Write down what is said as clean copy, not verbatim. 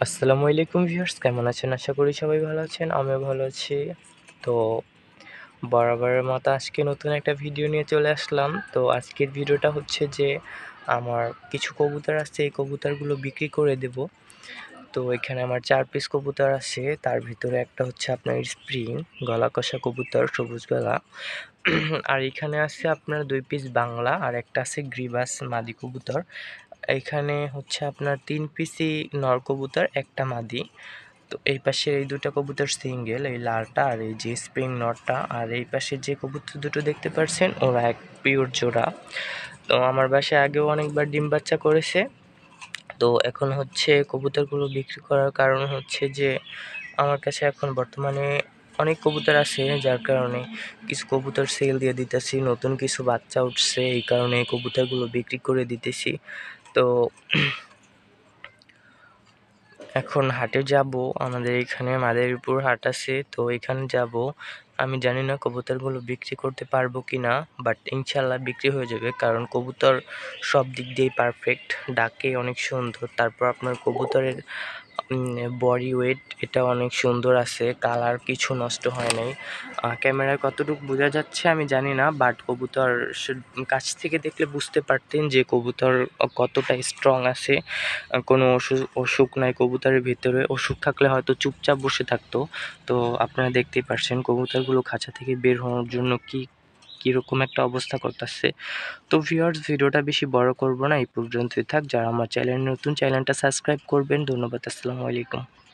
আসসালামু আলাইকুম ভিউয়ার্স, কেমন আছেন? আশা করি সবাই ভালো আছেন। আমিও ভালো আছি। তো বরাবরের মতো আজকে নতুন একটা ভিডিও নিয়ে চলে আসলাম। তো আজকের ভিডিওটা হচ্ছে যে আমার কিছু কবুতর আছে, এই কবুতরগুলো বিক্রি করে দেব। তো এখানে আমার 4 পিস কবুতর আছে, তার ভিতরে একটা হচ্ছে আপনার স্প্রিং গলা কষা কবুতর, সবুজ গলা। আর এখানে আছে আপনার 2 পিস বাংলা আর একটা আছে গ্রিবাস মাদি কবুতর। এখানে হচ্ছে আপনার 3 পিসই নর কবুতর, একটা মাদি। তো এই পাশের এই দুটো কবুতর সিঙ্গেল, এই লালটা আর এই যে স্প্রিং নটটা, আর এই পাশে যে কবুতর দুটো দেখতে পাচ্ছেন ওরা এক পিওর জোড়া। তো আমার বাসায় আগেও অনেকবার ডিম বাচ্চা করেছে। তো এখন হচ্ছে কবুতরগুলো বিক্রি করার কারণ হচ্ছে যে আমার কাছে এখন বর্তমানে অনেক কবুতর আছে, যার কারণে কিছু কবুতর সেল দিয়ে দিতেছি, নতুন কিছু বাচ্চা উঠছে, এই কারণে কবুতরগুলো বিক্রি করে দিতেছি। তো এখন হাটে যাব, আমাদের এখানে মাদারীপুর হাট আছে, তো এখানে যাব। আমি জানি না কবুতরগুলো বিক্রি করতে পারবো কি না, বাট ইনশাল্লাহ বিক্রি হয়ে যাবে, কারণ কবুতর সব দিক দিয়েই পারফেক্ট, ডাকে অনেক সুন্দর, তারপর আপনার কবুতরের বডি ওয়েট এটা অনেক সুন্দর আছে, কালার কিছু নষ্ট হয় নাই। ক্যামেরায় কতটুকু বোঝা যাচ্ছে আমি জানি না, বাট কবুতর কাছ থেকে দেখলে বুঝতে পারতেন যে কবুতর কতটা স্ট্রং আছে। কোনো অসুখ নাই কবুতরের ভিতরে, অসুখ থাকলে হয়তো চুপচাপ বসে থাকতো। তো আপনারা দেখতেই পারছেন কবুতরগুলো খাঁচা থেকে বের হওয়ার জন্য কীরকম একটা অবস্থা করতেছে। তো ভিউয়ার্স, ভিডিওটা বেশি বড় করব না, এই পর্যন্তই থাক। যারা আমার চ্যানেল নতুন, চ্যানেলটা সাবস্ক্রাইব করবেন। ধন্যবাদ। আসসালামু আলাইকুম।